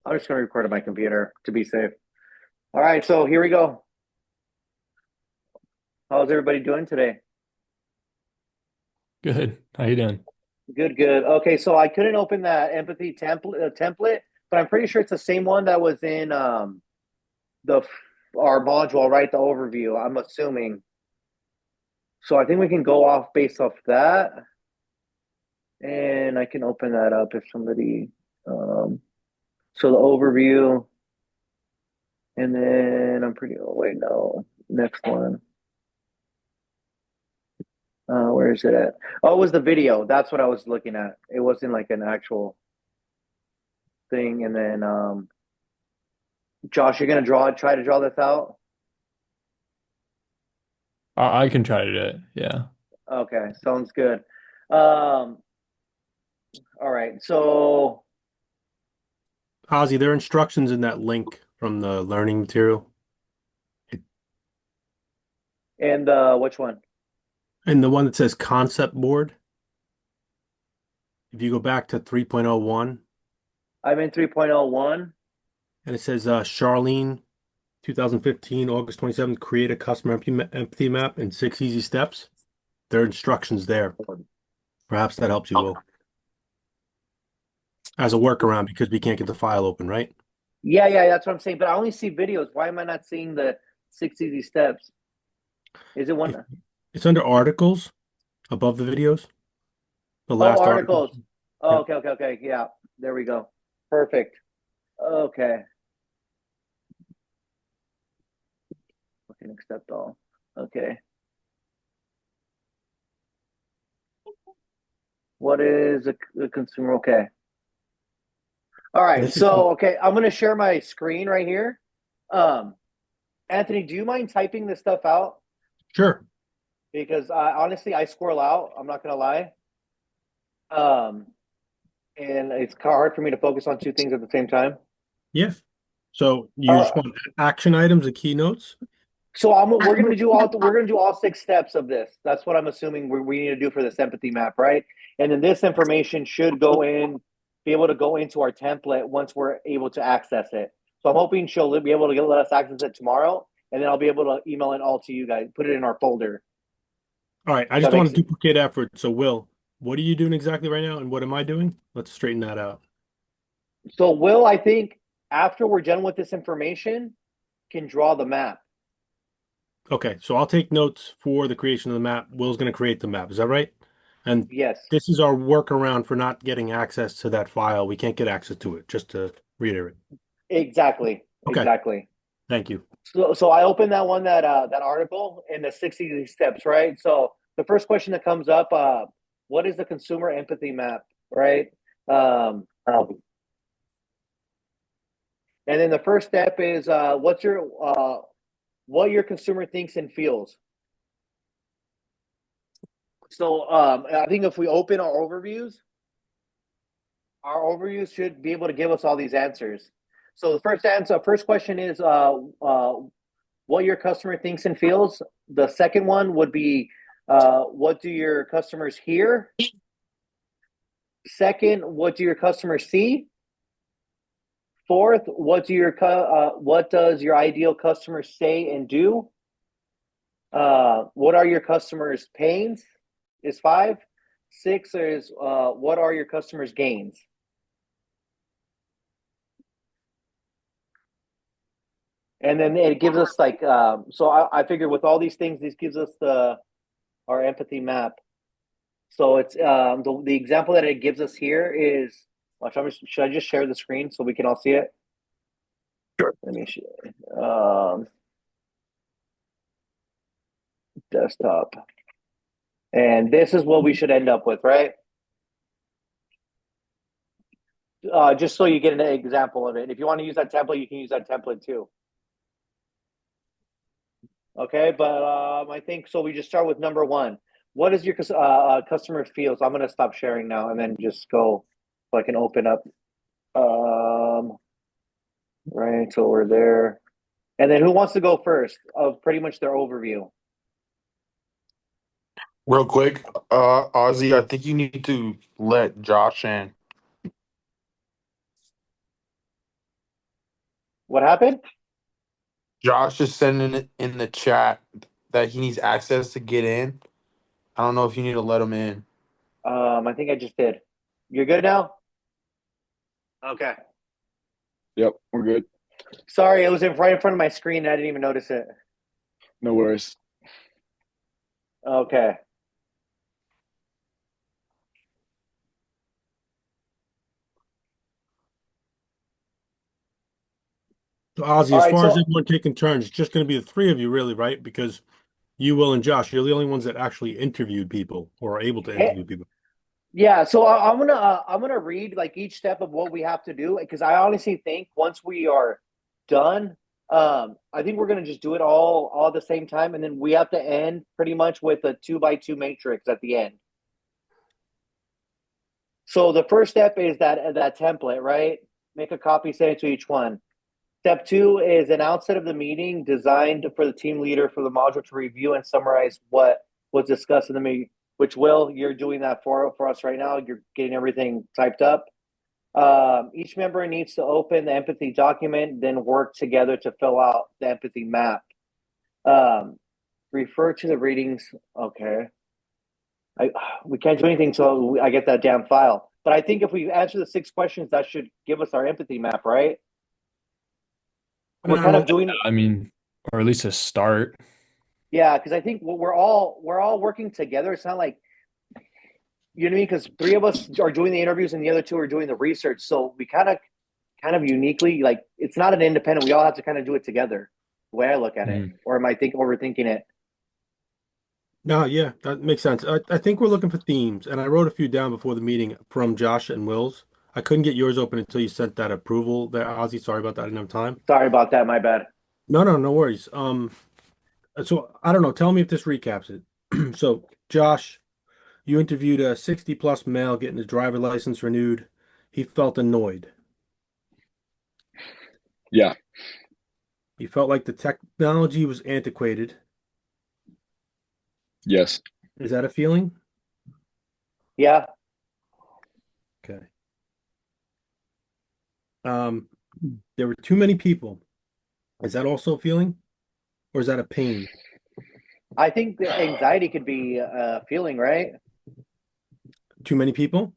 I'm just going to record on my computer to be safe. All right, so here we go. How's everybody doing today? Good. How you doing? Good, good. Okay, so I couldn't open that empathy template, but I'm pretty sure it's the same one that was in the our module, right? The overview. I'm assuming. So I think we can go off based off that, and I can open that up if somebody. Um, so the overview, and then I'm pretty. Oh wait, no. Next one. Where is it at? Oh, it was the video. That's what I was looking at. It wasn't like an actual thing. And then, Josh, you're gonna try to draw this out. I can try to do it. Yeah. Okay, sounds good. Um, all right. So, Ozzy, there are instructions in that link from the learning material. and which one? And the one that says concept board, if you go back to 3.01 I'm in 3.01. and it says Charlene, 2015, August 27th, create a customer empathy map in 6 easy steps. There are instructions there. Perhaps that helps you, Will, as a workaround because we can't get the file open, right? Yeah, yeah, that's what I'm saying. But I only see videos. Why am I not seeing the 6 easy steps? Is it If one? it's under articles above the videos, the Oh, last article. articles. Oh, Yeah. okay, okay, okay. Yeah, there we go. Perfect. Okay. Okay, accept all. Okay. What is a consumer? Okay. All right. This is So, okay, I'm going to share my screen right here. Um, Anthony, do you mind typing this stuff out? sure. Because honestly, I squirrel out. I'm not going to lie. Um, and it's hard for me to focus on two things at the same time. Yeah. So you just Uh, want action items and keynotes? so we're going to do all 6 steps of this. That's what I'm assuming we need to do for this empathy map, right? And then this information should be able to go into our template once we're able to access it. So I'm hoping she'll be able to let us access it tomorrow, and then I'll be able to email it all to you guys, put it in our folder. All right, I just That don't want makes to duplicate effort. So, Will, what are you doing exactly right now, and what am I doing? Let's straighten that out. so. Will, I think after we're done with this information, can draw the map. Okay, so I'll take notes for the creation of the map. Will's going to create the map. Is that right? And Yes, this is our workaround for not getting access to that file. We can't get access to it, just to reiterate. exactly, Okay, exactly. thank you. So I opened that article in the 60 steps, right? So the first question that comes up, what is the consumer empathy map, right? Um, and then the first step is what your consumer thinks and feels. So I think if we open our overviews should be able to give us all these answers. So the first question is what your customer thinks and feels. The second one would be what do your customers hear? Second, what do your customers see? Fourth, what does your ideal customer say and do? What are your customers' pains? Is five. Six is what are your customers' gains? And then it gives us like so I figured with all these things, this gives us the our empathy map. So it's the example that it gives us here is. Watch, should I just share the screen so we can all see it? Sure. Let me desktop, and this is what we should end up with, right? Just so you get an example of it. If you want to use that template, you can use that template too. Okay, but I think so. We just start with number one. What does your customer feel? So I'm going to stop sharing now and then just go so I can open up. Um, right, so we're there. And then who wants to go first of pretty much their overview? Real quick, Ozzy, I think you need to let Josh in. What happened? Josh is sending it in the chat that he needs access to get in. I don't know if you need to let him in. I think I just did. You're good now? Okay. Yep, we're good. Sorry, it was right in front of my screen and I didn't even notice it. No worries. Okay. So Ozzy, All as right, far as so everyone taking turns, it's just going to be the three of you, really, right? Because you, Will, and Josh, you're the only ones that actually interviewed people or are able to eh, interview people. yeah, so I'm gonna read like each step of what we have to do because I honestly think once we are done, I think we're gonna just do it all at the same time, and then we have to end pretty much with a 2x2 matrix at the end. So the first step is that template, right? Make a copy, send it to each one. Step two is an outset of the meeting designed for the team leader for the module to review and summarize what was discussed in the meeting. Which Will, you're doing that for us right now. You're getting everything typed up. Each member needs to open the empathy document, then work together to fill out the empathy map. Refer to the readings. Okay. We can't do anything until I get that damn file. But I think if we answer the 6 questions, that should give us our empathy map, right? We're kind of doing, I mean, or at least a start. yeah, because I think we're all working together. It's not like, you know what I mean? Because 3 of us are doing the interviews and the other 2 are doing the research. So we kind of uniquely, like, it's not an independent. We all have to kind of do it together. The way I look at it, or am I overthinking it? No, yeah, that makes sense. I think we're looking for themes, and I wrote a few down before the meeting from Josh and Will's. I couldn't get yours open until you sent that approval there, Ozzy. Sorry about that. I didn't have time. Sorry about that. My bad. No worries. So I don't know. Tell me if this recaps it. So, Josh, you interviewed a 60 plus male getting his driver license renewed. He felt annoyed. Yeah, He felt like the technology was antiquated. yes. Is that a feeling? Yeah. Okay. There were too many people. Is that also a feeling? Or is that a pain? I think the anxiety could be a feeling, right? Too many people?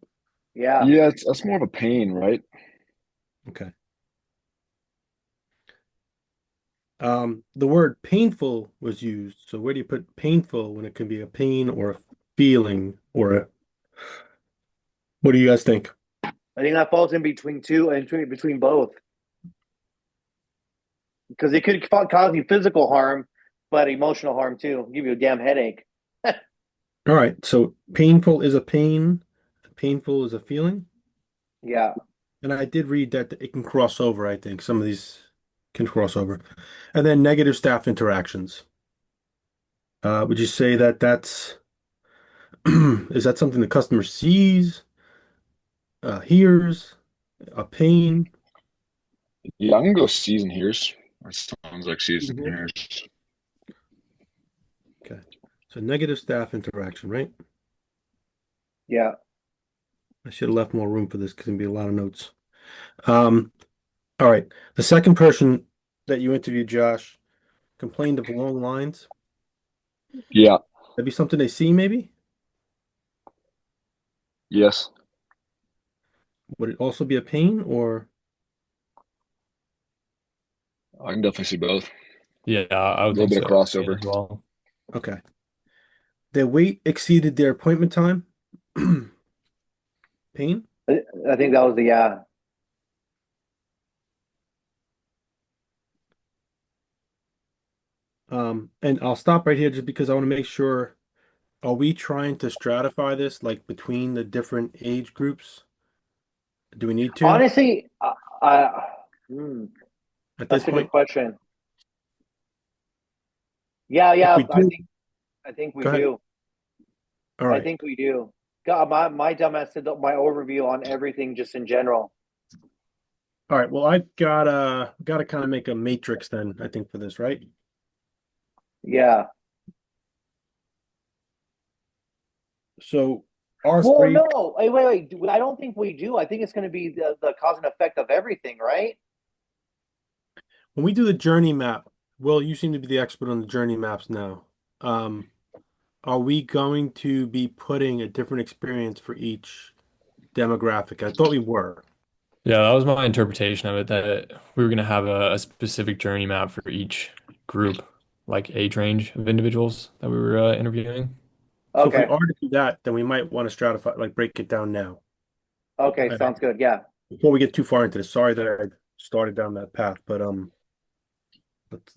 Yeah. Yeah, that's more of a pain, right? Okay. The word painful was used. So where do you put painful when it can be a pain or a feeling or a, what do you guys think? I think that falls in between two and between both. Because it could cause you physical harm, but emotional harm too. Give you a damn headache. All right. So painful is a pain. Painful is a feeling. Yeah. And I did read that it can cross over, I think. Some of these can cross over. And then negative staff interactions. Would you say that that's is that something the customer sees, hears, a pain? Yeah, I'm gonna go season here's. That sounds like season Mhm. here's. Okay. So negative staff interaction, right? Yeah. I should have left more room for this because there'd be a lot of notes. Um, all right. The second person that you interviewed, Josh, complained of long lines. Yeah, That'd be something they see, maybe? yes. Would it also be a pain or I can definitely see both. Yeah, I A would little think bit of so crossover. as well. okay. Their wait exceeded their appointment time. Pain? I think that was the yeah. And I'll stop right here just because I want to make sure, are we trying to stratify this like between the different age groups? Do we need to Honestly, hmm, at this that's a good point? question. Yeah, If yeah. we do, I think we go ahead. do. All I right. think we do. God, my dumbass did my overview on everything just in general. All right. Well, I've gotta kind of make a matrix then, I think, for this, right? Yeah. So our Well, three, no. Wait. I don't think we do. I think it's going to be the cause and effect of everything, right? when we do the journey map, Will, you seem to be the expert on the journey maps now. Are we going to be putting a different experience for each demographic? I thought we were. Yeah, that was my interpretation of it, that we were going to have a specific journey map for each group, like age range of individuals that we were interviewing. So if we Okay. are to do that, then we might want to stratify, like break it down now. Okay. Sounds good. Yeah. Before we get too far into this, sorry that I started down that path, but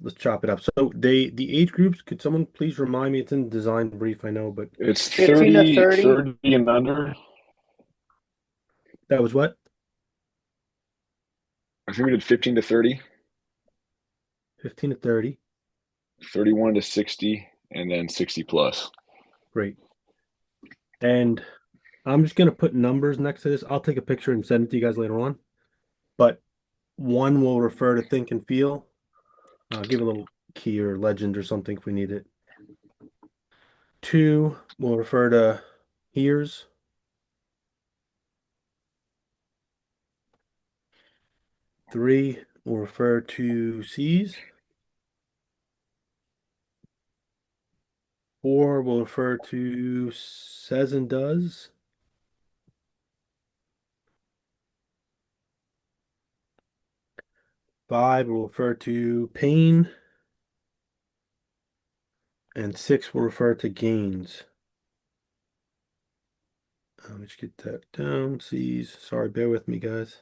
let's chop it up. So the age groups, could someone please remind me? It's in the design brief, I know, but It's 15 to 30. 30 and under. that was what? I think we did 15 to 30, 15 to 30. 31 to 60, and then 60 plus. Great. And I'm just gonna put numbers next to this. I'll take a picture and send it to you guys later on. But one will refer to think and feel. I'll give a little key or legend or something if we need it. Two will refer to hears. Three will refer to sees. Four will refer to says and does. Five will refer to pain. And six will refer to gains. Let's get that down. Sees. Sorry, bear with me, guys.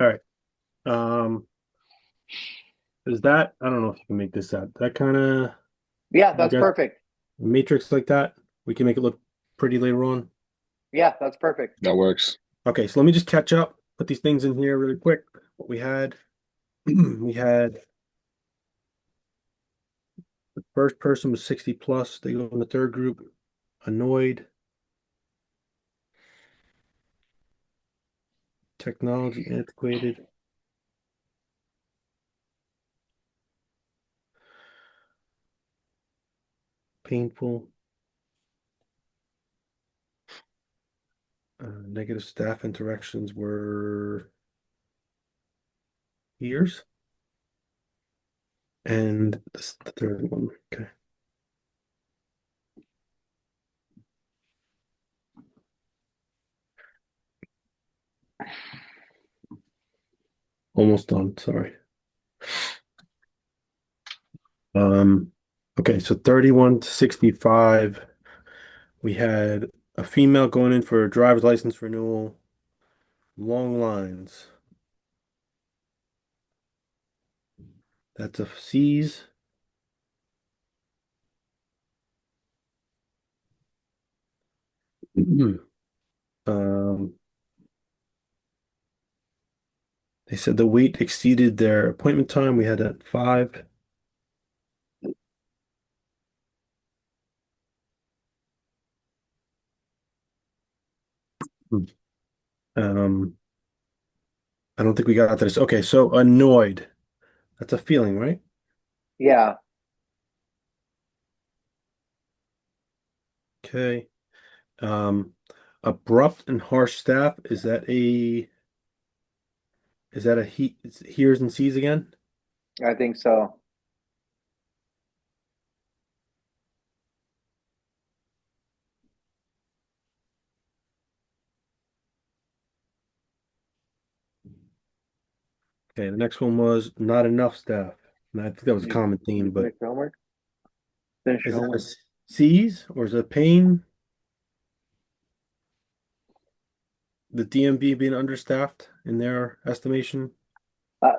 All right. Is that, I don't know if you can make this out. That kind of Yeah. That's perfect. matrix like that. We can make it look pretty later on. Yeah. That's perfect. That works. Okay, so let me just catch up, put these things in here really quick. What we had, we had the first person was 60 plus. They go in the third group, annoyed, technology antiquated, painful, negative staff interactions were years. And this the third one. Okay. Almost done, sorry. Okay, so 31 to 65. We had a female going in for a driver's license renewal. Long lines. That's a C's. Um, they said the wait exceeded their appointment time. We had at 5. Um, I don't think we got to this. Okay, so annoyed. That's a feeling, right? Yeah. Okay. Abrupt and harsh staff. Is that a he hears and sees again? I think so. Okay, the next one was not enough staff. And I think that was a common theme, but Finish your homework. Finish is your that a homework. sees or is it pain? The DMV being understaffed in their estimation?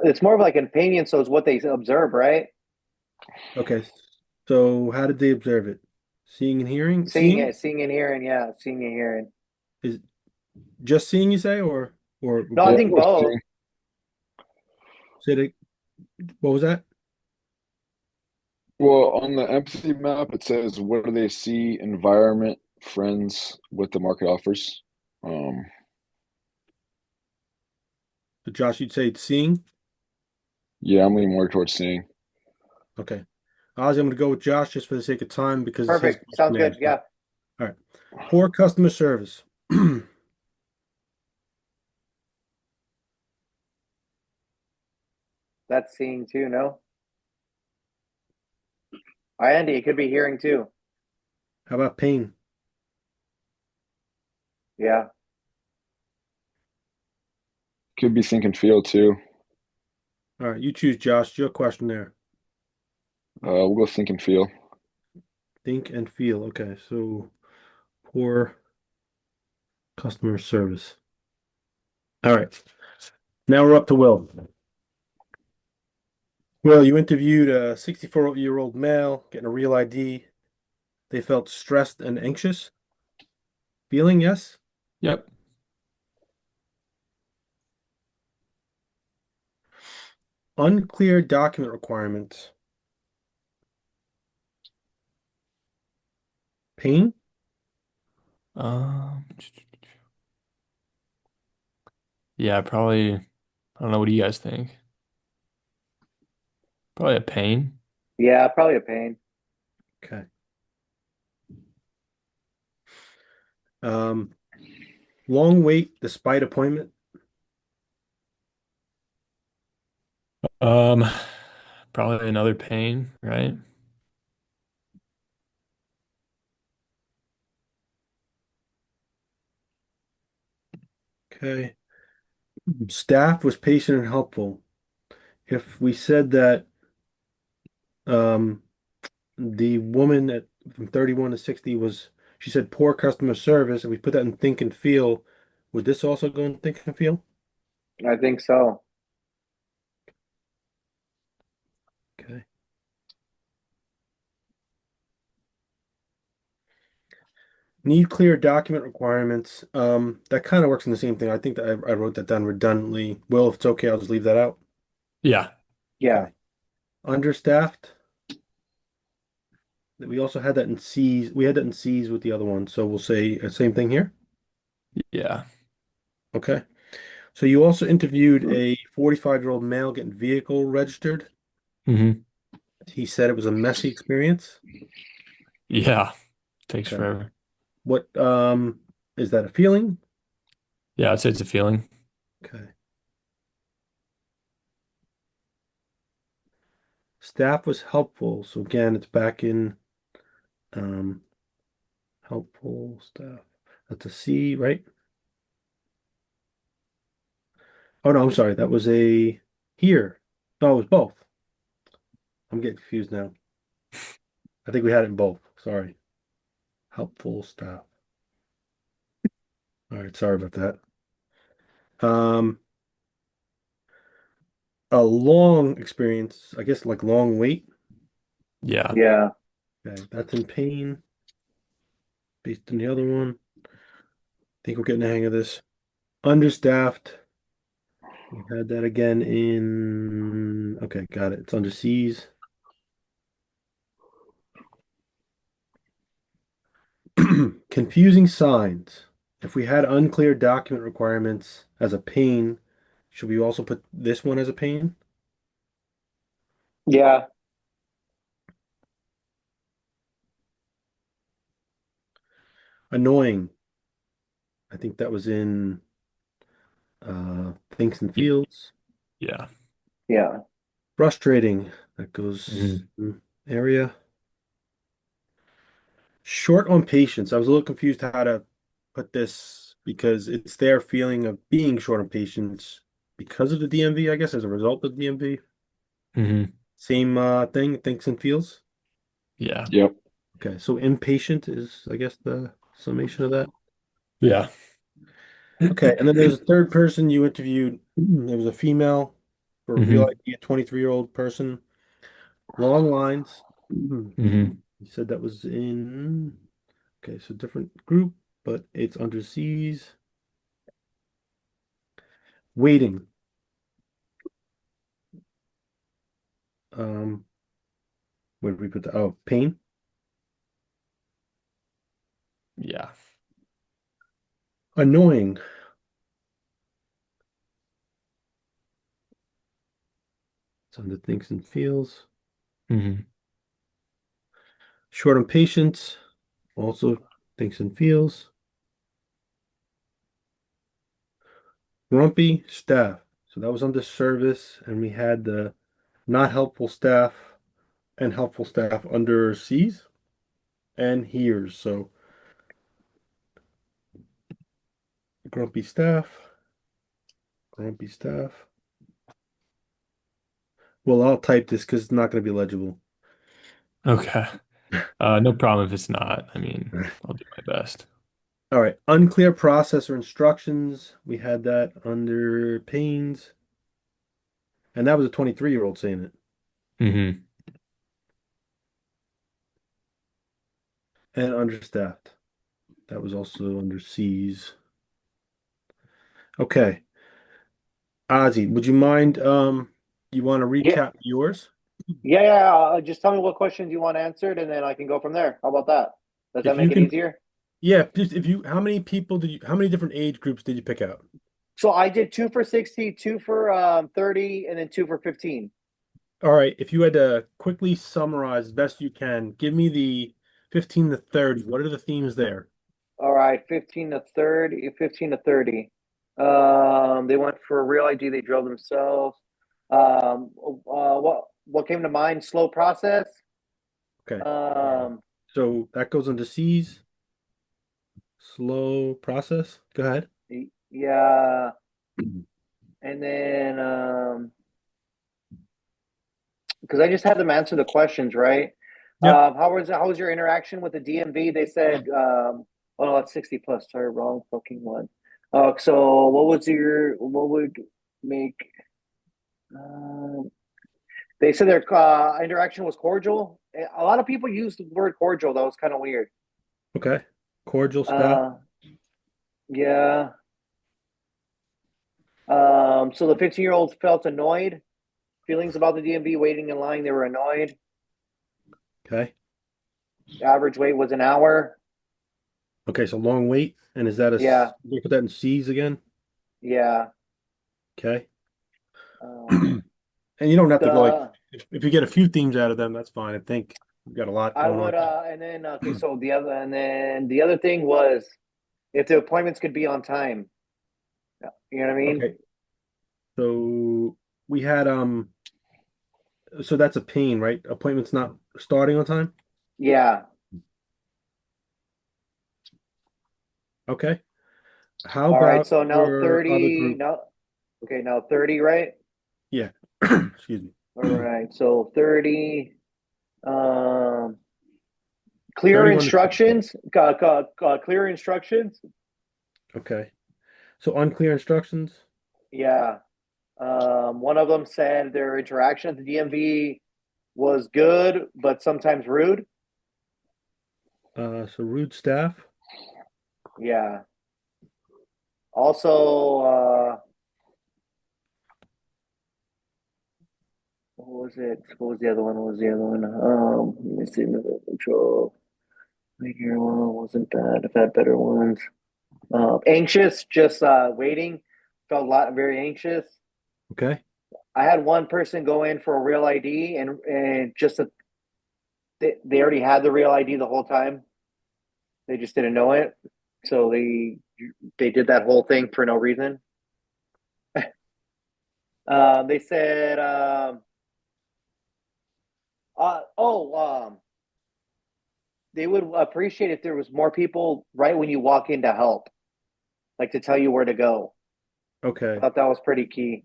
It's more of like an opinion, so it's what they observe, right? Okay, so how did they observe it? Seeing and hearing? Seeing Seeing? it, seeing and hearing. Yeah, seeing and hearing. Is just seeing, you say, or No, I Yeah, think we'll both. see. Say it, what was that? Well, on the empathy map, it says, what do they see? Environment, friends, what the market offers. So Josh, you'd say it's seeing? Yeah, I'm leaning more towards seeing. Okay. Ozzy, I'm gonna go with Josh just for the sake of time because his Perfect. Sounds questionnaire. good. Yeah. All right. Poor customer service. That's seeing too, no? Andy, it could be hearing too. How about pain? Yeah. Could be think and feel too. All right, you choose, Josh. Your question there. We'll go think and feel. Think and feel. Okay, so poor customer service. All right. Now we're up to Will. Will, you interviewed a 64-year-old male getting a real ID. They felt stressed and anxious. Feeling, yes? Yep. Unclear document requirements. Pain? Um, yeah, probably. I don't know. What do you guys think? Probably a pain. Yeah, probably a pain. Okay. Um, long wait despite appointment. Um, Probably another pain, right? Okay. Staff was patient and helpful. If we said that um, the woman from 31 to 60 was, she said poor customer service, and we put that in think and feel, would this also go in think and feel? I think so. Okay. Need clear document requirements. That kind of works in the same thing. I think that I wrote that down redundantly. Well, if it's okay, I'll just leave that out. Yeah. Yeah. Okay. Understaffed. We also had that in C's. We had that in C's with the other one, so we'll say same thing here. Yeah. Okay. So you also interviewed a 45-year-old male getting vehicle registered. Hmm. He said it was a messy experience. Yeah. Takes Okay. forever. What is that a feeling? Yeah, I'd say it's a feeling. Okay. Staff was helpful. So again, it's back in um helpful staff. That's a C, right? Oh no, I'm sorry. That was a here. No, it was both. I'm getting confused now. I think we had it in both. Sorry. Helpful staff. All right, sorry about that. Um, a long experience, I guess like long wait. Yeah. Yeah. Okay, that's in pain. Based on the other one. Think we're getting the hang of this. Understaffed. We had that again in okay, got it. It's under C's. Confusing signs. If we had unclear document requirements as a pain, should we also put this one as a pain? Yeah. Annoying. I think that was in thinks and Y- feels. Yeah. Yeah. Frustrating. That goes Hmm. area. Short on patience. I was a little confused how to put this because it's their feeling of being short on patience because of the DMV, I guess, as a result of DMV. Hmm. Same thing, thinks and feels. Yeah. Yep. Okay, so impatient is, I guess, the summation of that. Yeah. Okay, and then there's a third person you interviewed. There was a female for a real Hmm. ID, a 23-year-old person. Long lines. You Hmm. said that was in, okay, so different group, but it's under C's. Waiting. Um, where did we put that? Oh, pain. Yeah. Annoying. It's under thinks and feels. Hmm. Short on patience. Also Thinks and feels. Grumpy staff. So that was under service, and we had the not helpful staff and helpful staff under sees and hears. So grumpy staff, grumpy staff. Well, I'll type this because it's not going to be legible. Okay. No problem if it's not. I mean, I'll do my best. All right, unclear process or instructions. We had that under pains, and that was a 23-year-old saying it. Hmm. And understaffed. That was also under C's. Okay. Ozzy, would you mind you want to Yeah, recap yours? yeah. Just tell me what questions you want answered, and then I can go from there. How about that? Does that If you make it can, easier? yeah, just if you how many people did you how many different age groups did you pick out? So I did 2 for 60, 2 for 30, and then 2 for 15. All right, if you had to quickly summarize as best you can, give me the 15 to 30. What are the themes there? All right, 15 to 30, 15 to 30. They went for real ID. They drilled themselves. What came to mind? Slow process. Okay. Um, So that goes into C's, slow process. Go ahead. yeah, and then because I just had them answer the questions, right? Yep. How was your interaction with the DMV? They said, oh no, that's 60 plus. Sorry, wrong fucking one. So what would make? Um, they said their interaction was cordial. A lot of people used the word cordial. That was kind of weird. Okay. Cordial staff. Uh, yeah. So the 15-year-old felt annoyed. Feelings about the DMV waiting in line. They were annoyed. Okay. Average wait was an hour. Okay, so long wait. And is that Yeah. you put that in C's again? Yeah. Okay. Um, And you don't have to go like the if you get a few themes out of them, that's fine. I think we've got a lot I going would on. and then okay, so the other thing was if the appointments could be on time. You know what I mean? Okay. So we had so that's a pain, right? Appointments not starting on time? Yeah. Okay. How All right. about So now your other 30. group? Now, okay. Now 30, right? Yeah. Excuse All me. right. So 30. Um, clear 31 to 60. instructions. Clear instructions. Okay. So unclear instructions. Yeah. One of them said their interaction at the DMV was good, but sometimes rude. So rude staff. Yeah. Also, what was it? What was the other one? What was the other one? Let me see. Control. Figure one wasn't bad. I've had better ones. Anxious, just waiting. Felt very anxious. Okay. I had one person go in for a real ID, and just they already had the real ID the whole time. They just didn't know it, so they did that whole thing for no reason. They said, they would appreciate if there was more people right when you walk in to help, like to tell you where to go. I Okay. thought that was pretty key.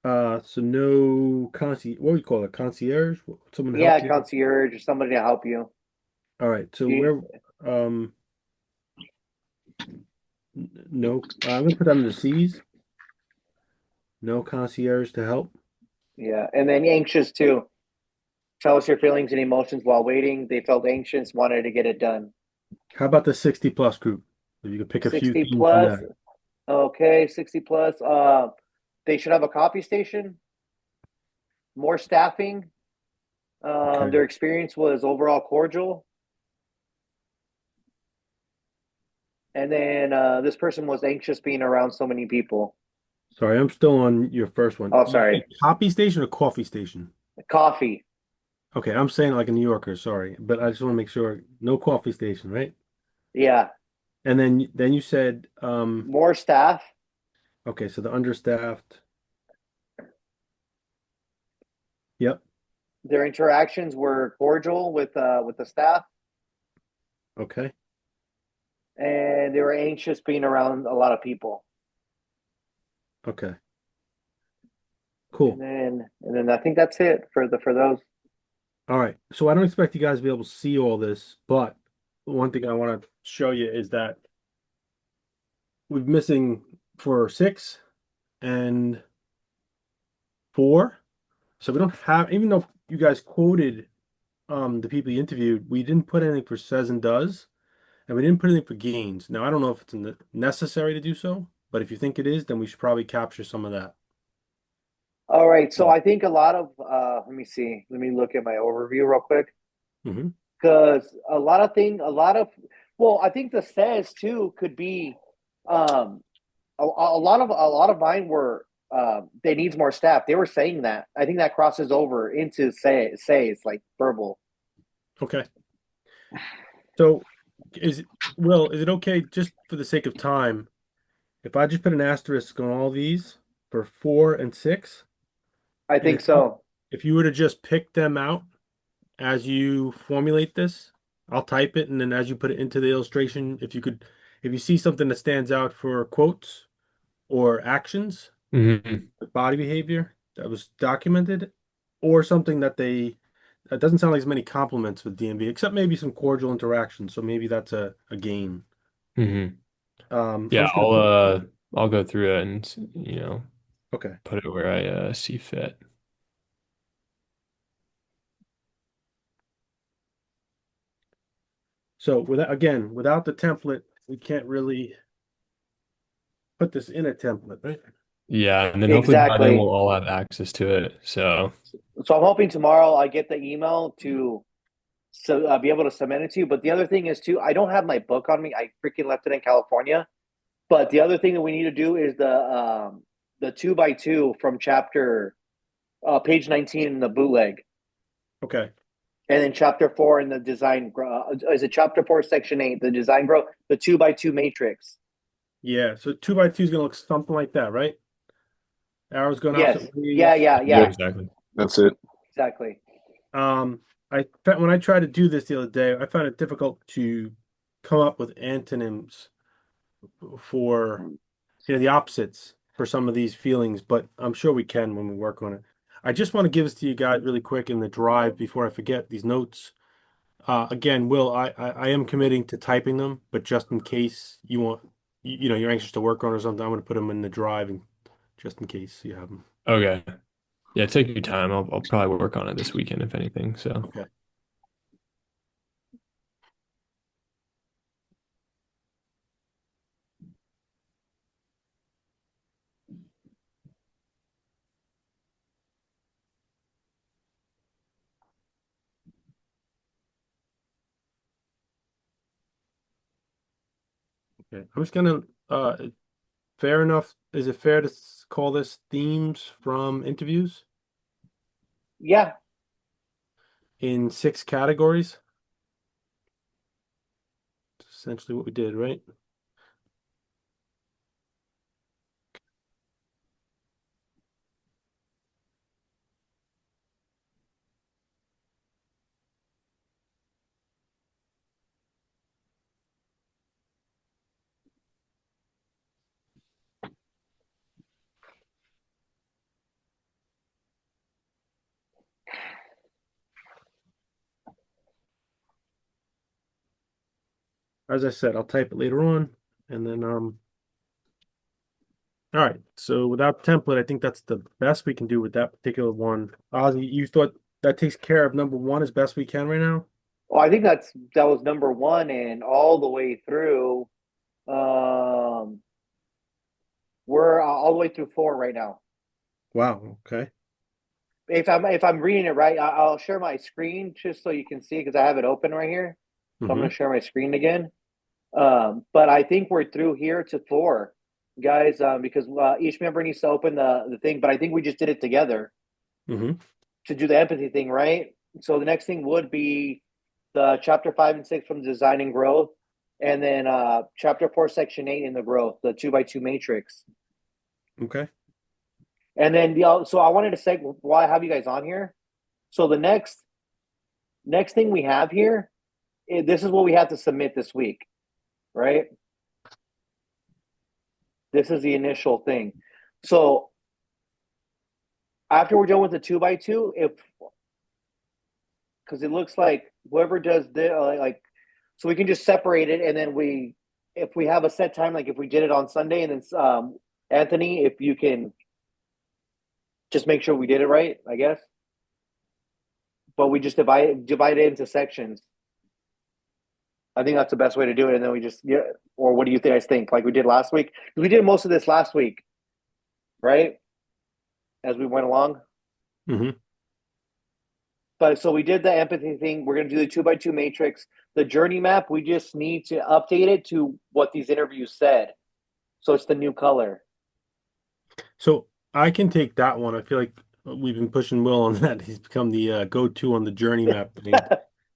So no what do you call it? Concierge? Someone to Yeah, help you? concierge or somebody to help you. All right. So You- where um no I'm gonna put that in the C's. No concierge to help. Yeah, and then anxious too. Tell us your feelings and emotions while waiting. They felt anxious, wanted to get it done. How about the 60 plus group? If you could pick a few 60 themes from plus. that. Okay, 60 plus. They should have a coffee station, more staffing. Okay. Their experience was overall cordial. And then this person was anxious being around so many people. Sorry, I'm still on your first one. Oh, You said sorry. copy station or coffee station? Coffee. Okay, I'm saying like a New Yorker, sorry. But I just want to make sure no coffee station, right? Yeah, And then you said more staff. okay, so the understaffed. Yep. Their interactions were cordial with the staff, Okay. and they were anxious being around a lot of people. Okay. Cool. And then I think that's it for those. All right. So I don't expect you guys to be able to see all this, but one thing I want to show you is that we're missing for 6 and 4. So we don't have, even though you guys quoted the people you interviewed, we didn't put anything for says and does, and we didn't put anything for gains. Now I don't know if it's necessary to do so, but if you think it is, then we should probably capture some of that. All right, so I think a lot of let me see, let me look at my overview real quick Mm-hmm. because well, I think the says too could be um a lot of mine were they needs more staff. They were saying that. I think that crosses over into says like verbal. Okay. So is is it okay just for the sake of time if I just put an asterisk on all these for 4 and 6? I And think so. if you were to just pick them out as you formulate this, I'll type it, and then as you put it into the illustration, if you see something that stands out for quotes or actions, Hmm. body behavior that was documented, or something that doesn't sound like as many compliments with DMV, except maybe some cordial interaction. So maybe that's a gain. Hmm. I'm Yeah, just gonna put I'll go through it and okay. put it where I see fit. So without the template, we can't really put this in a template, right? Yeah, and then hopefully by then we'll Exactly. all have access to it. So, So I'm hoping tomorrow I get the email to be able to submit it to you. But the other thing is too, I don't have my book on me. I freaking left it in California. But the other thing that we need to do is the 2x2 from chapter page 19 in the bootleg, Okay. and then chapter 4 in the design. Is it chapter 4, section 8, the design grow, the 2x2 matrix? Yeah. So 2 by 2 is gonna look something like that, right? Arrows going Yes. opposite Yeah. ways. Yeah. yeah, Yeah. Yep, exactly. that's it. Exactly. Um, when I tried to do this the other day, I found it difficult to come up with antonyms for the opposites for some of these feelings, but I'm sure we can when we work on it. I just want to give this to you guys really quick in the drive before I forget these notes. Again, Will, I am committing to typing them, but just in case you want, you're anxious to work on or something, I'm going to put them in the drive and just in case you have them. Okay. Yeah, take your time. I'll probably work on it this weekend if anything. So, Okay. Okay. I'm just gonna fair enough. Is it fair to call this themes from interviews Yeah. in 6 categories? Essentially what we did, right? As I said, I'll type it later on, and then all right. So without template, I think that's the best we can do with that particular one. Ozzy, you thought that takes care of number one as best we can right now? Well, I think that was number one, and all the way through. Um, we're all the way through 4 right now. Wow. Okay. If I'm reading it right, I'll share my screen just so you can see because I have it open right here. So I'm Mm-hmm. going to share my screen again. But I think we're through here to 4, guys, because each member needs to open the thing. But I think we just did it together Mm-hmm. to do the empathy thing, right? So the next thing would be the chapter 5 and 6 from design and growth. and then chapter 4, section 8 in the growth, the 2x2 matrix. Okay. And then so I wanted to say why I have you guys on here. So the next thing we have here, this is what we have to submit this week, right? This is the initial thing. So after we're done with the 2x2, because it looks like whoever does the so we can just separate it, and then if we have a set time, like if we did it on Sunday, and then Anthony, if you can just make sure we did it right, I guess. But we just divide it into sections. I think that's the best way to do it, and then we just or what do you guys think? Like we did last week? We did most of this last week, right? As we went along. Mm-hmm. But so we did the empathy thing. We're going to do the 2x2 matrix. The journey map, we just need to update it to what these interviews said. So it's the new color. So I can take that one. I feel like we've been pushing Will on that. He's become the go-to on the journey map.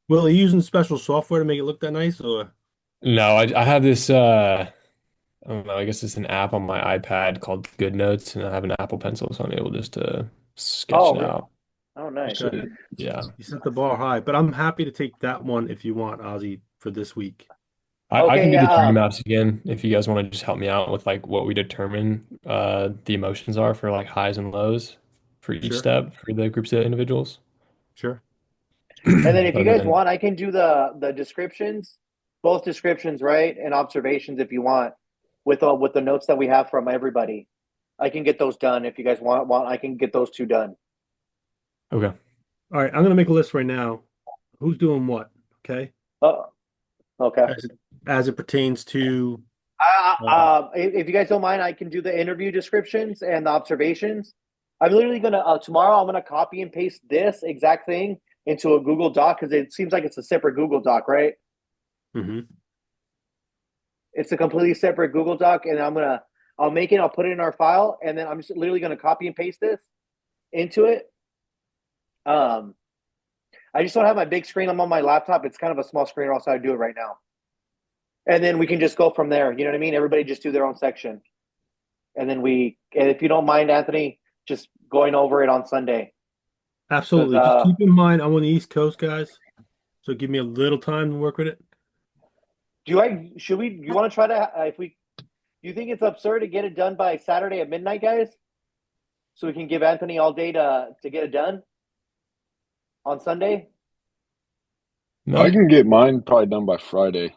Will, are you using special software to make it look that nice, or? No, I have this I don't know, I guess it's an app on my iPad called GoodNotes, and I have an Apple Pencil, so I'm able just to sketch it out. Oh, nice. Okay. Yeah. You set the bar high, but I'm happy to take that one if you want, Ozzy, for this week. I can do the journey maps again if you guys want to just help me out with like what we determine the emotions are for like highs and lows for each Sure. step for the groups of individuals. Sure. And then if you And guys then- want, I can do the descriptions, both descriptions, right, and observations if you want, with the notes that we have from everybody. I can get those done if you guys want. I can get those two done. Okay. All right, I'm gonna make a list right now. Who's doing what? Okay. Okay. As it pertains to If you guys don't mind, I can do the interview descriptions and the observations. I'm literally gonna tomorrow. I'm gonna copy and paste this exact thing into a Google Doc because it seems like it's a separate Google Doc, right? Mhm. It's a completely separate Google Doc, and I'll make it. I'll put it in our file, and then I'm just literally gonna copy and paste this into it. I just don't have my big screen. I'm on my laptop. It's kind of a small screen, or else I'd do it right now. And then we can just go from there. You know what I mean? Everybody just do their own section. And then and if you don't mind, Anthony, just going over it on Sunday. Absolutely. Just keep in mind, I'm on the East Coast, guys. So give me a little time to work with it. You want to try to, do you think it's absurd to get it done by Saturday at midnight, guys? So we can give Anthony all day to get it done on Sunday? No. I can get mine probably done by Friday.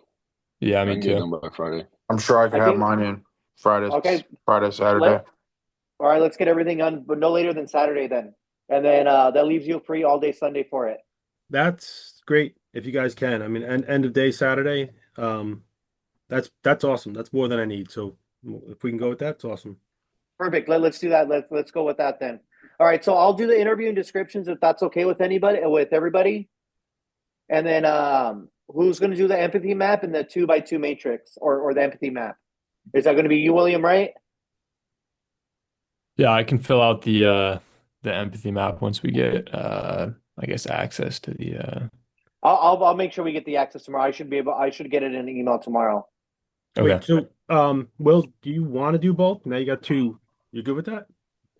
Yeah, I me can get it too. done by Friday. I'm sure I could I have think- mine in Friday, Okay. Saturday. All right, let's get everything done, but no later than Saturday then. And then that leaves you free all day Sunday for it. That's great if you guys can. I mean, end of day Saturday. That's awesome. That's more than I need. So if we can go with that, it's awesome. Perfect. Let's do that. Let's go with that then. All right, so I'll do the interview and descriptions if that's okay with everybody. And then who's going to do the empathy map and the 2x2 matrix or the empathy map? Is that going to be you, William, right? Yeah, I can fill out the empathy map once we get I guess access to the I'll make sure we get the access tomorrow. I should get it in an email tomorrow. Okay. Wait, so Will, do you want to do both? Now you got two. You good with that?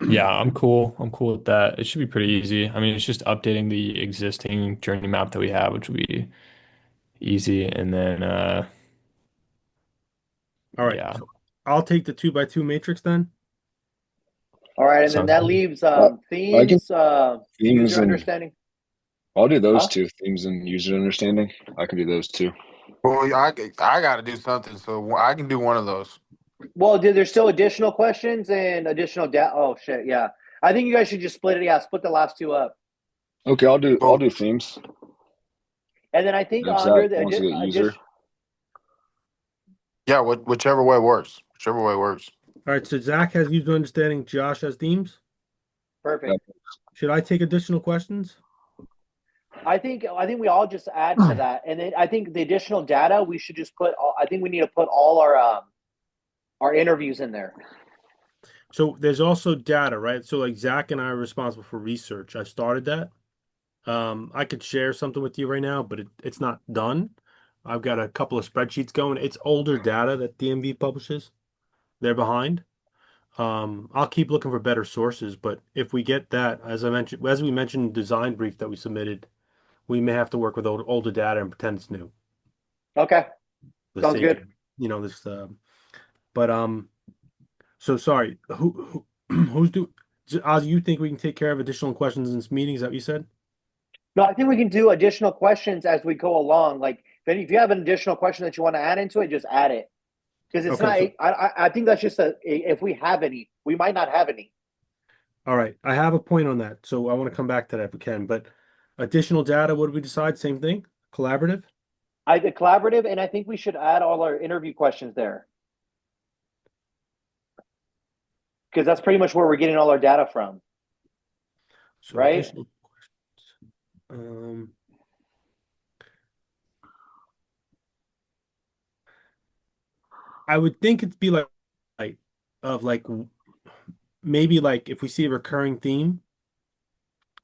Yeah, I'm cool. I'm cool with that. It should be pretty easy. I mean, it's just updating the existing journey map that we have, which will be easy. And then All right. yeah. So I'll take the 2x2 matrix then. All right, and then Sounds that good. leaves Themes user and understanding. I'll do those Huh? two, themes and user understanding. I can do those two. Well, I got to do something, so I can do one of those. Well, there's still additional questions and additional data. Oh shit, yeah. I think you guys should just split it. Yeah, split the last two up. Okay, I'll do themes. And then I think If under Zach the wants to get user. Yeah, whichever way works. Whichever way works. All right. So Zach has user understanding. Josh has themes. perfect. Should I take additional questions? I think we all just add to that, and then I think the additional data we should just put. I think we need to put all our interviews in there. So there's also data, right? So like Zach and I are responsible for research. I started that. I could share something with you right now, but it's not done. I've got a couple of spreadsheets going. It's older data that DMV publishes. They're behind. I'll keep looking for better sources, but if we get that, as we mentioned in the design brief that we submitted, we may have to work with older data and pretend it's new. Okay, For the sounds sake of, good. this. But so sorry. Who's do? Oz, you think we can take care of additional questions in this meeting? Is that what you said? No, I think we can do additional questions as we go along. Like, if you have an additional question that you want to add into it, just add it. Because it's Okay, not. I think that's just if we have any, we might not have any. All right. I have a point on that, so I want to come back to that if we can. But additional data, what did we decide? Same thing? Collaborative? The collaborative, and I think we should add all our interview questions there because that's pretty much where we're getting all our data from, So right? additional questions. I would think it'd be like of like maybe like if we see a recurring theme.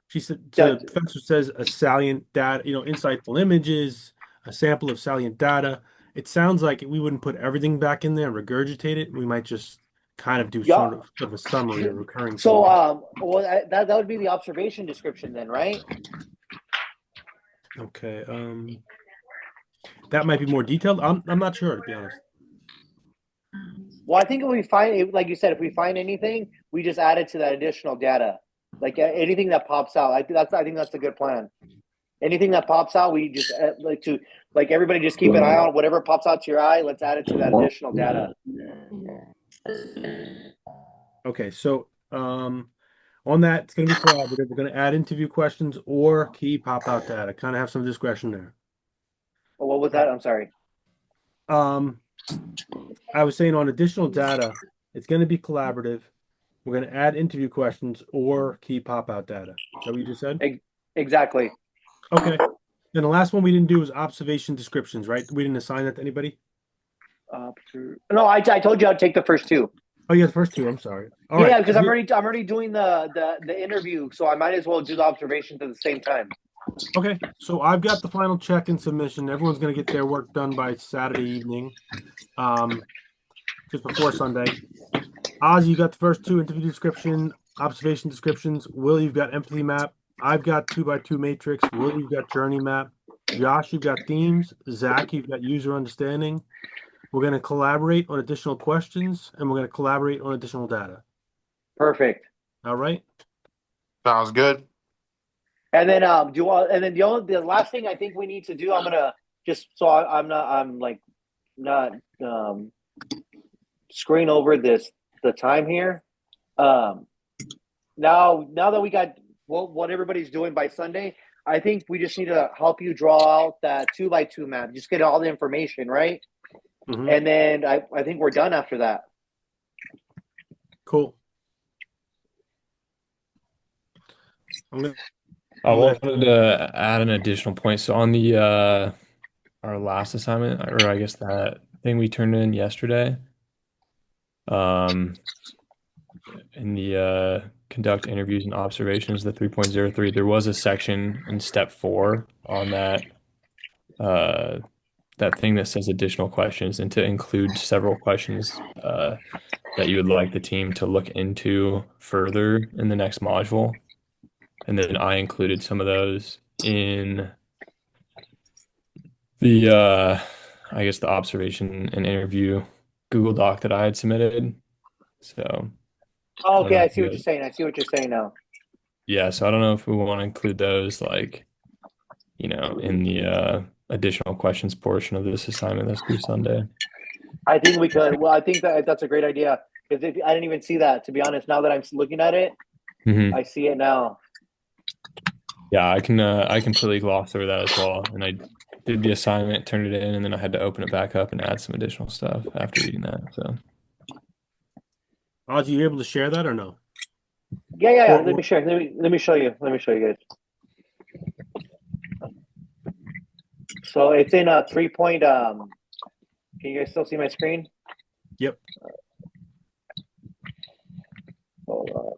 She said Yeah, the professor says a salient data, insightful images, a sample of salient data. It sounds like we wouldn't put everything back in there and regurgitate it. We might just kind of do yeah. sort of a summary or recurring So, themes. well, that would be the observation description then, right? Okay. That might be more detailed. I'm not sure, to be honest. Well, I think if we find, like you said, if we find anything, we just add it to that additional data. Like anything that pops out, I think that's a good plan. Anything that pops out, we just like everybody just keep an eye on whatever pops out to your eye. Let's add it to that additional data. Okay, so on that, it's going to be collaborative. We're going to add interview questions or key pop-out data. Kind of have some discretion there. What was that? I'm sorry. I was saying on additional data, it's going to be collaborative. We're going to add interview questions or key pop-out data. Is that what you just said? Exactly. Okay. Then the last one we didn't do was observation descriptions, right? We didn't assign that to anybody? No, I told you I'd take the first two. Oh, yeah, the first two. I'm sorry. All Yeah, right. because I'm already doing the interview, so I might as well do the observations at the same time. Okay. So I've got the final check and submission. Everyone's going to get their work done by Saturday evening, just before Sunday. Oz, you got the first two interview description, observation descriptions. Will, you've got empathy map. I've got 2x2 matrix. Will, you've got journey map. Josh, you've got themes. Zach, you've got user understanding. We're going to collaborate on additional questions, and we're going to collaborate on additional data. Perfect. All right? Sounds good. And then the last thing I think we need to do, I'm gonna just so I'm not screen over the time here. Now that we got what everybody's doing by Sunday, I think we just need to help you draw out that 2x2 map. Just get all the information, right? Mm-hmm. And then I think we're done after that. Cool. I wanted to add an additional point. So on the our last assignment, or I guess that thing we turned in yesterday, in the conduct interviews and observations, the 3.03, there was a section in step 4 on that thing that says additional questions, and to include several questions that you would like the team to look into further in the next module. And then I included some of those in the I guess the observation and interview Google Doc that I had submitted. So Okay, I see what you're saying. I see what you're saying now. yeah, so I don't know if we want to include those in the additional questions portion of this assignment that's due Sunday. I think we could. Well, I think that's a great idea because I didn't even see that, to be honest. Now that I'm looking at it, Mm-hmm. I see it now. Yeah, I completely glossed over that as well, and I did the assignment, turned it in, and then I had to open it back up and add some additional stuff after reading that. So, Oz, you able to share that or no? Yeah. Let me share. Let me show you. Let me show you guys. So it's in a 3 point. Can you guys still see my screen? Yep. Hold on.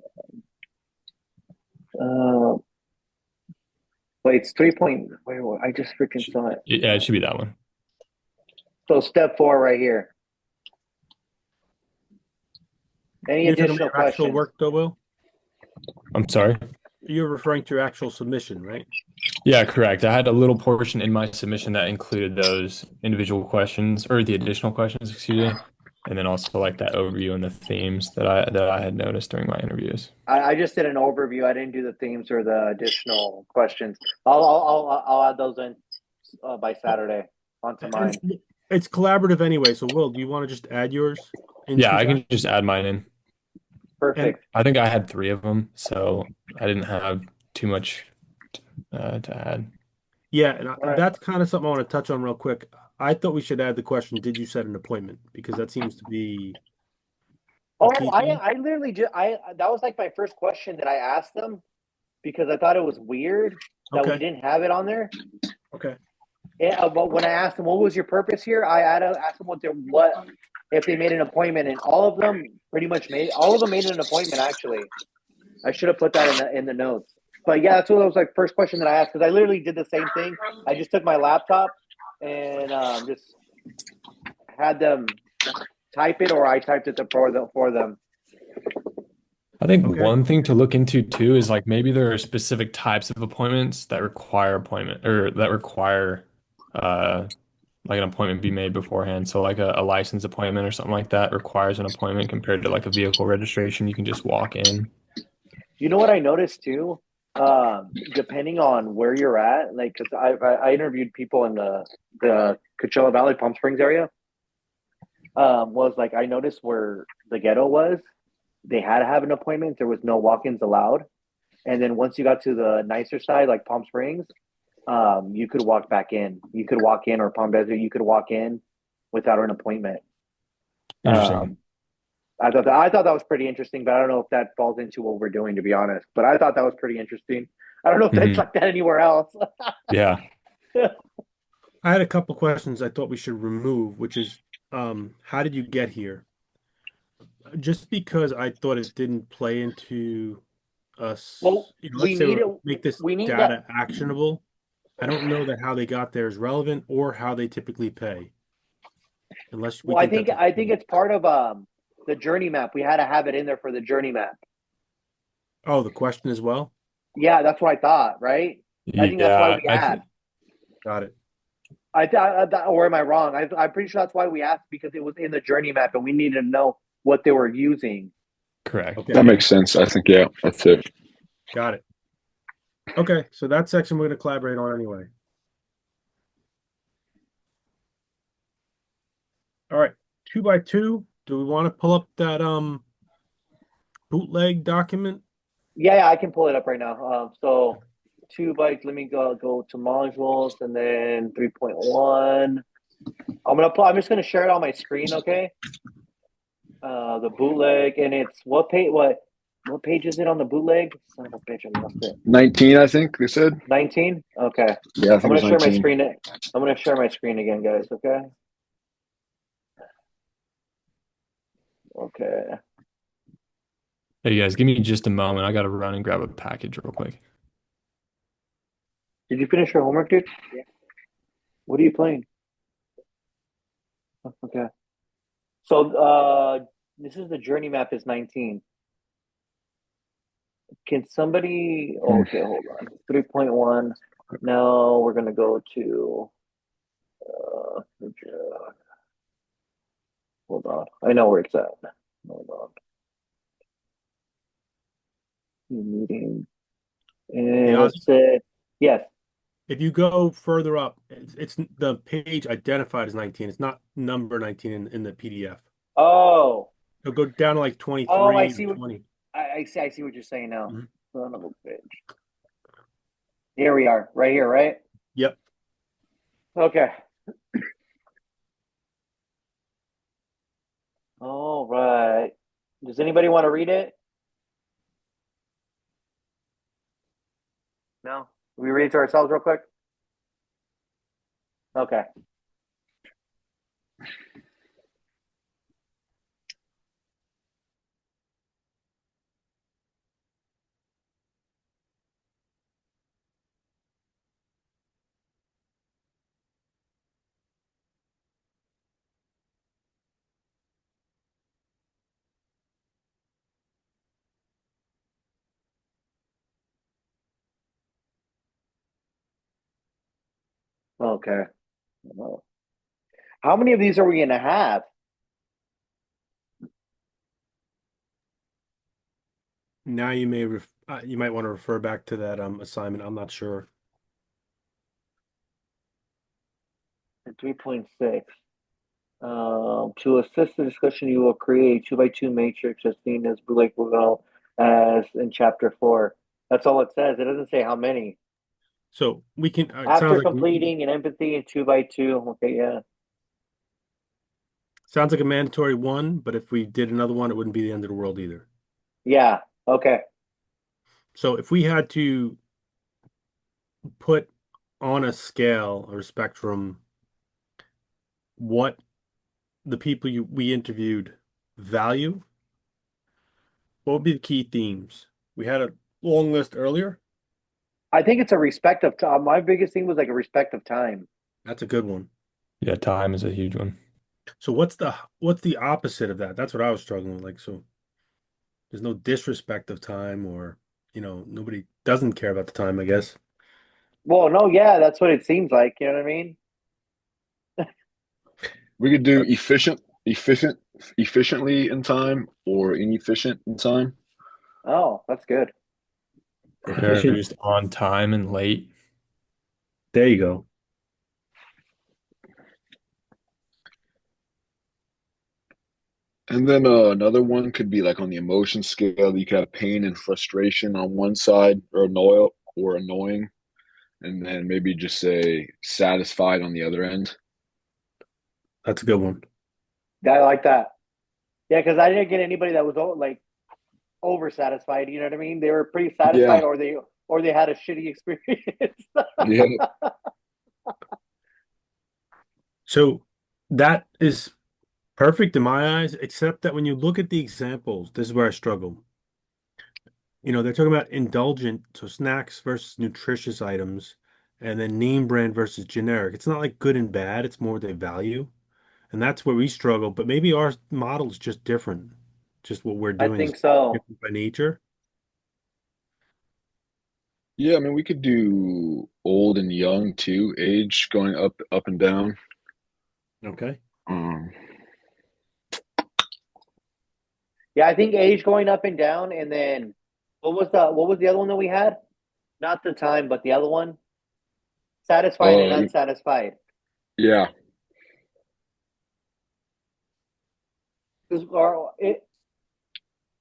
Wait, it's 3 point. Wait, I just freaking saw it. yeah, it should be that one. So step 4 right here. Any You're talking additional about your actual questions? work though, Will? I'm sorry. You're referring to your actual submission, right? Yeah, correct. I had a little portion in my submission that included those individual questions or the additional questions, excuse me, and then also like that overview and the themes that I had noticed during my interviews. I just did an overview. I didn't do the themes or the additional questions. I'll add those in by Saturday onto mine. It's collaborative anyway. So, Will, do you want to just add yours Yeah, into I that? can just add mine in. And Perfect. I think I had 3 of them, so I didn't have too much to add. yeah, and All right. that's kind of something I want to touch on real quick. I thought we should add the question, did you set an appointment? Because that seems to be a Oh, key thing. I literally just that was like my first question that I asked them because I thought it was weird that we Okay. didn't have it on there. Okay. Yeah, but when I asked them what was your purpose here, I asked them what if they made an appointment, and all of them made an appointment. Actually, I should have put that in the notes. But yeah, that's what was like first question that I asked because I literally did the same thing. I just took my laptop and just had them type it, or I typed it for them. I think Okay. one thing to look into too is like maybe there are specific types of appointments that require appointment or that require uh like an appointment be made beforehand. So like a license appointment or something like that requires an appointment compared to like a vehicle registration. You can just walk in. You know what I noticed too? Depending on where you're at, like, because I interviewed people in the Coachella Valley, Palm Springs area. Was like I noticed where the ghetto was, they had to have an appointment. There was no walk-ins allowed. And then once you got to the nicer side, like Palm Springs, you could walk back in. You could walk in, or Palm Desert, you could walk in without an appointment. Interesting. Um, I thought that was pretty interesting, but I don't know if that falls into what we're doing, to be honest. But I thought that was pretty interesting. I don't know if that's Mhm. like that anywhere else. Yeah. I had a couple questions I thought we should remove, which is, how did you get here? Just because I thought it didn't play into Well, us, let's we say need it. make this We need that. data actionable. I don't know that how they got there is relevant or how they typically pay, unless we Well, think that's I think it's part of the journey map. We had to have it in there for the journey map. Oh, the question as well. Yeah, that's what I thought. Right. I think that's why Yeah, we asked. Got it. Or am I wrong? I'm pretty sure that's why we asked because it was in the journey map and we needed to know what they were using. correct. Okay. That makes sense. I think, yeah, that's it. Got it. Okay, so that section we're going to collaborate on anyway. All right, 2x2. Do we want to pull up that bootleg document? Yeah, I can pull it up right now. So 2 bytes. Let me go to modules and then 3.1. I'm just gonna share it on my screen, okay? The bootleg, and it's what page? What page is it on the bootleg? Son of a bitch, I lost it. 19, I think they said. 19. Okay, Yeah, I I'm think gonna it was share my 19. screen. I'm gonna share my screen again, guys. Okay. Okay. Hey guys, give me just a moment. I gotta run and grab a package real quick. Did you finish your homework, dude? Yeah. What are you playing? Okay. So this is the journey map is 19. Can somebody okay, hold on. 3.1. Now we're gonna go to hold on. I know where it's at. Hold on. Meeting. Hey, And Ozzy, it said yes. if you go further up, it's the page identified as 19. It's not number 19 in the PDF. Oh. It'll go down to like I 23 see or what 20. I see what you're saying now. Mhm. Son of a bitch. Here we are, right here, right? Yep. Okay. All right. Does anybody want to read it? No? We read it to ourselves real quick? Okay. Okay. How many of these are we gonna have? Now you might want to refer back to that assignment. I'm not sure. 3.6. To assist the discussion, you will create a 2 by 2 matrix as seen as Blake will as in chapter 4. That's all it says. It doesn't say how many. So we can. It After sounds like completing an empathy in 2 by 2. Okay, yeah. sounds like a mandatory one, but if we did another one, it wouldn't be the end of the world either. Yeah. Okay. So if we had to put on a scale or a spectrum what the people we interviewed value, what would be the key themes? We had a long list earlier. I think it's a respect of time. My biggest thing was like a respect of time. That's a good one. Yeah, time is a huge one. So what's the opposite of that? That's what I was struggling with. Like, so there's no disrespect of time, or nobody doesn't care about the time, I guess. Well, no, yeah, that's what it seems like. You know what I mean? We could do efficiently in time or inefficient in time. Oh, that's good. Or Efficient. just on time and late. There you go. And then another one could be like on the emotion scale. You could have pain and frustration on one side, or annoying, and then maybe just say satisfied on the other end. That's a good one. I like that. Yeah, because I didn't get anybody that was like over satisfied. You know what I mean? They were pretty Yeah, satisfied, or they had a shitty experience. yeah. So that is perfect in my eyes, except that when you look at the examples, this is where I struggle. They're talking about indulgent, so snacks versus nutritious items, and then name brand versus generic. It's not like good and bad, it's more the value. And that's where we struggle, but maybe our model is just different. Just what we're I doing is think so. different by nature. Yeah, I mean, we could do old and young too, age going up and down. Okay. Um, Yeah, I think age going up and down, and then what was the other one that we had? Not the time, but the other one, satisfied and uh, unsatisfied. yeah,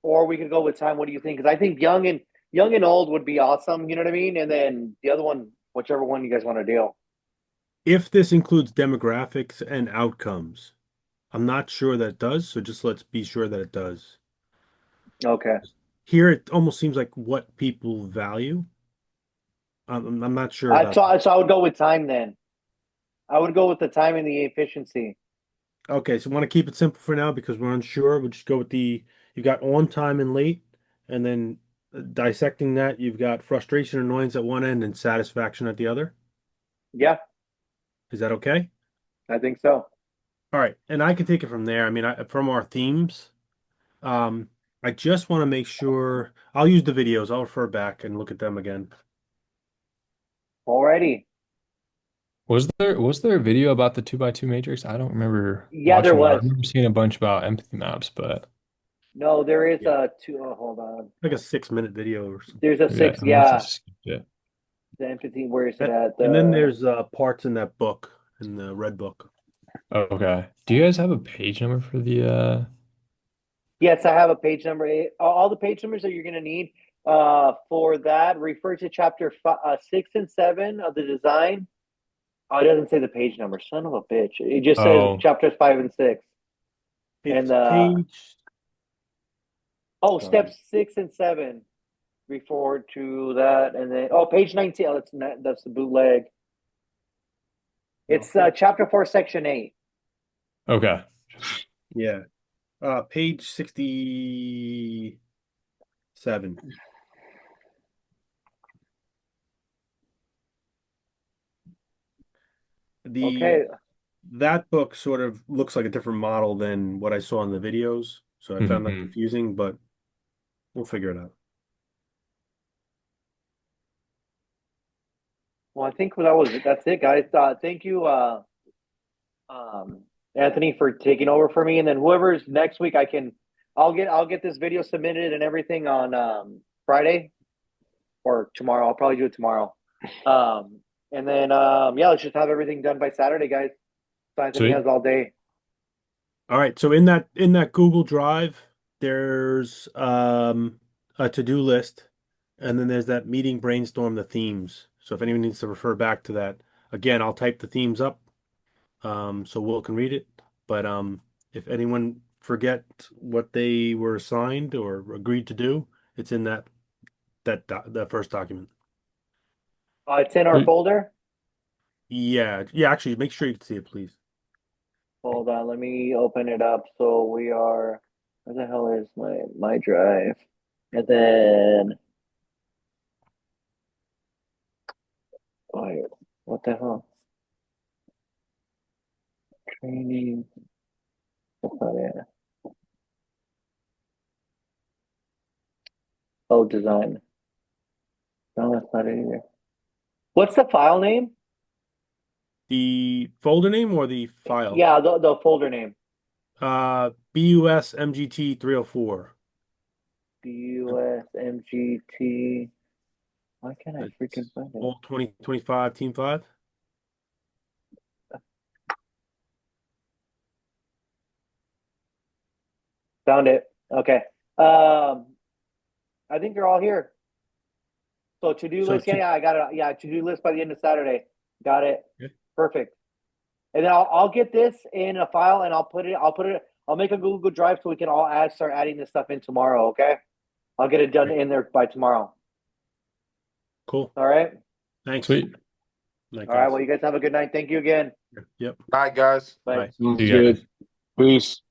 Or we could go with time. What do you think? Because I think young and old would be awesome. You know what I mean? And then the other one, whichever one you guys want to deal. If this includes demographics and outcomes, I'm not sure that it does, so just let's be sure that it does. Okay. Here, it almost seems like what people value. I'm not sure about that. So I would go with time then. I would go with the time and the efficiency. Okay, so want to keep it simple for now because we're unsure. We'll just go with you got on time and late, and then dissecting that, you've got frustration, annoyance at one end, and satisfaction at the other. Yeah, Is that okay? I think so. All right, and I can take it from there. I mean, from our themes, um, I just want to make sure I'll use the videos. I'll refer back and look at them again. Alrighty. Was there a video about the 2 by 2 matrix? I don't remember Yeah, there watching one. I was. remember seeing a bunch about empathy maps, but No, there is Yeah. a two. Oh, hold on. Like a 6 minute video or something. There's a maybe six. I must have Yeah, skipped it. the empathy. Where is it at? And then there's parts in that book, in the red book. Oh, okay. Do you guys have a page number for the Yes, I have a page number. All the page numbers that you're going to need for that, refer to chapter 6 and 7 of the design. Oh, it doesn't say the page number. Son of a bitch. It just says Oh, chapters 5 and 6. It's And page. steps 6 and 7. Refer to that, and then page 19. Oh, that's the bootleg. It's chapter 4, section 8. okay. Yeah. Page 67. The Okay. That book sort of looks like a different model than what I saw in the videos, so I found that Hmm. confusing, but we'll figure it out. Well, I think that's it, guys. Thank you, Anthony, for taking over for me, and then whoever's next week, I'll get this video submitted and everything on Friday or tomorrow. I'll probably do it tomorrow. And then yeah, let's just have everything done by Saturday, guys. So Anthony Sweet. has all day. All right. So in that Google Drive, there's a to-do list, and then there's that meeting brainstorm the themes. So if anyone needs to refer back to that, again, I'll type the themes up, so Will can read it. But if anyone forget what they were assigned or agreed to do, it's in that first document. It's in our Sweet. folder. Yeah. Actually, make sure you can see it, please. Hold on, let me open it up. So we are. Where the hell is my drive? And then. Wait, what the hell? Training. That's not it. Oh, design. No, that's not it either. What's the file name? The folder name or the file? Yeah, the folder name. BUS MGT 304. BUSMGT. Why can't I It's freaking find it? All 2025 Team 5. Found it. Okay. I think they're all here. So to-do So list. to- Yeah, I got it. Yeah, to-do list by the end of Saturday. Got it. Okay. Perfect. And then I'll get this in a file and I'll make a Google Drive so we can all start adding this stuff in tomorrow. Okay. I'll get it done in there by tomorrow. Cool. All right. Thanks. Sweet. Night, All right. guys. Well, you guys have a good night. Thank you again. Yep. All right, guys. Bye. Bye. Sounds You guys. good. Peace.